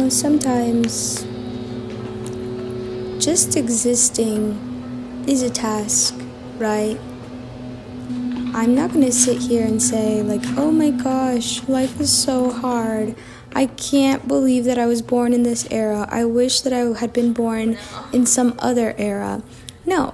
Sometimes just existing is a task, right? I'm not gonna sit here and say, oh my gosh, life is so hard. I can't believe that I was born in this era. I wish that I had been born in some other era. No,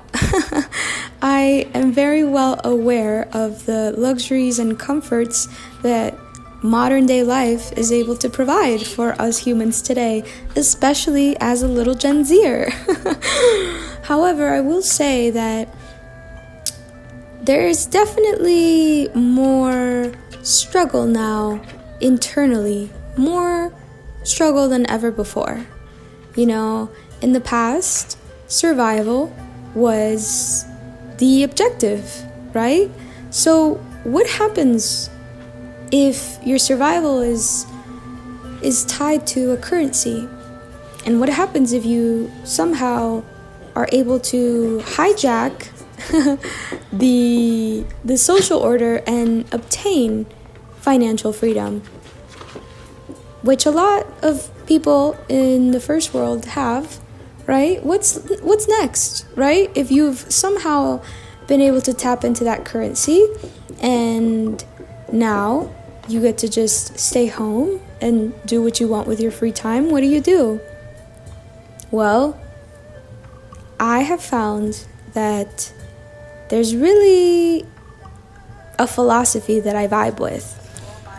I am very well aware of the luxuries and comforts that modern day life is able to provide for us humans today, especially as a little Gen Zer. However, I will say that there is definitely more struggle now internally, more struggle than ever before. In the past, survival was the objective, right? So what happens if your survival is tied to a currency? And what happens if you somehow are able to hijack the social order and obtain financial freedom, which a lot of people in the first world have, right? What's next, right? If you've somehow been able to tap into that currency and now you get to just stay home and do what you want with your free time, what do? Well, I have found that there's really a philosophy that I vibe with.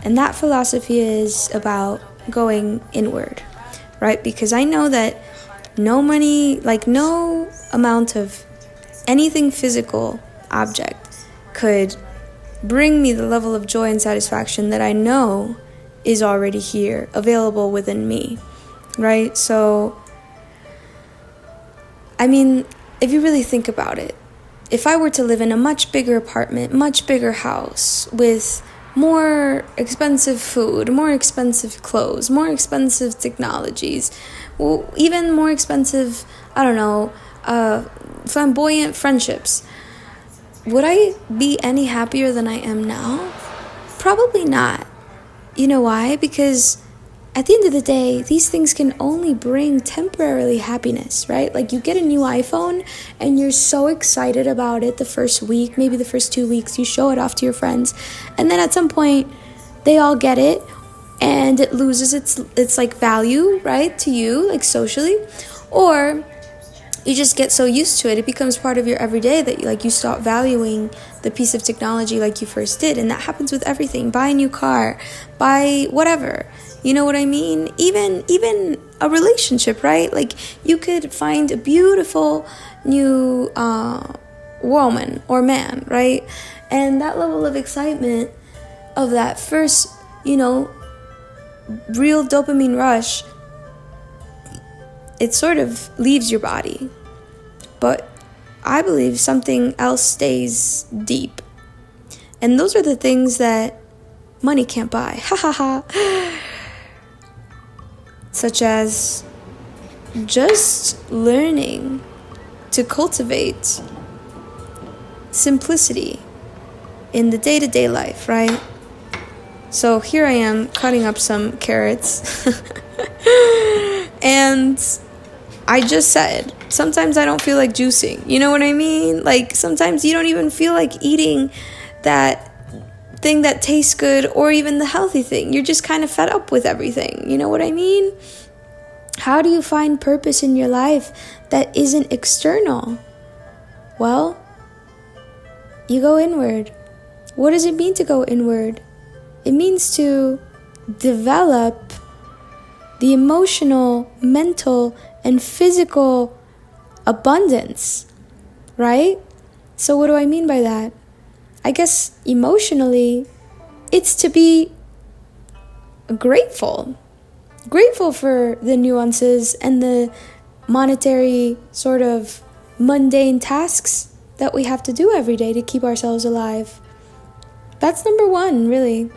And that philosophy is about going inward, right? Because I know that no money, no amount of anything physical object could bring me the level of joy and satisfaction that I know is already here, available within me, right? So, if you really think about it, if I were to live in a much bigger apartment, much bigger house, with more expensive food, more expensive clothes, more expensive technologies, even more expensive, flamboyant friendships, would I be any happier than I am now? Probably not. You know why? Because at the end of the day, these things can only bring temporarily happiness, right? You get a new iPhone and you're so excited about it the first week, maybe the first 2 weeks, you show it off to your friends. And then at some point, they all get it and it loses its value, right, to you, socially. Or you just get so used to it, it becomes part of your everyday that you stop valuing the piece of technology like you first did. And that happens with everything. Buy a new car, buy whatever. You know what I mean? Even a relationship, right? You could find a beautiful new woman or man, right? And that level of excitement of that first, real dopamine rush, it sort of leaves your body. But I believe something else stays deep. And those are the things that money can't buy. Ha ha ha. Such as just learning to cultivate simplicity in the day-to-day life, right? So here I am cutting up some carrots and I just said, sometimes I don't feel like juicing. You know what I mean? Sometimes you don't even feel like eating that thing that tastes good or even the healthy thing. You're just kind of fed up with everything. You know what I mean? How do you find purpose in your life that isn't external? Well, you go inward. What does it mean to go inward? It means to develop the emotional, mental, and physical abundance, right? So what do I mean by that? I guess emotionally, it's to be grateful for the nuances and the monetary sort of mundane tasks that we have to do every day to keep ourselves alive. That's number one, really.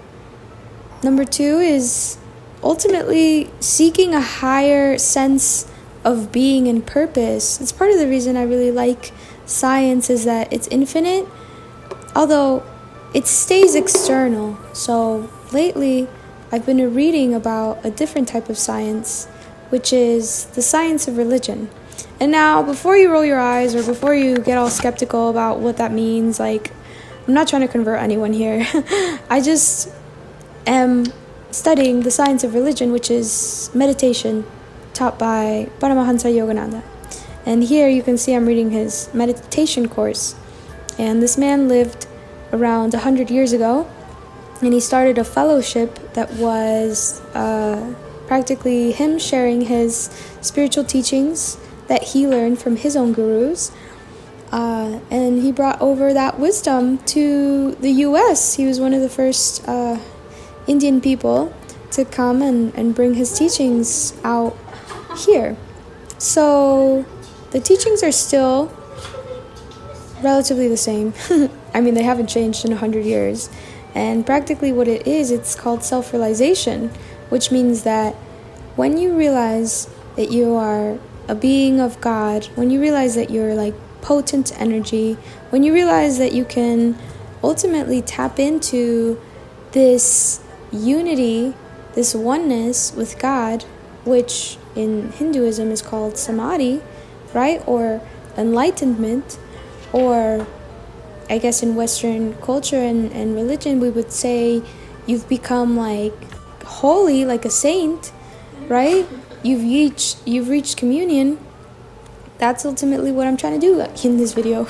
Number two is ultimately seeking a higher sense of being and purpose. It's part of the reason I really like science, is that it's infinite, although it stays external. So lately I've been reading about a different type of science, which is the science of religion. And now, before you roll your eyes or before you get all skeptical about what that means, like, I'm not trying to convert anyone here. I just am studying the science of religion, which is meditation, taught by Paramahansa Yogananda. And here you can see I'm reading his meditation course. And this man lived around 100 years ago, and he started a fellowship that was practically him sharing his spiritual teachings that he learned from his own gurus. And he brought over that wisdom to the US. He was one of the first Indian people to come and bring his teachings out here. So the teachings are still relatively the same. I mean, they haven't changed in 100 years. And practically what it is, it's called self-realization, which means that when you realize that you are a being of God, when you realize that you're like potent energy, when you realize that you can ultimately tap into this unity, this oneness with God, which in Hinduism is called samadhi, right? Or enlightenment, or I guess in Western culture and religion we would say you've become like holy, like a saint, right? You've reached communion. That's ultimately what I'm trying to do in this video.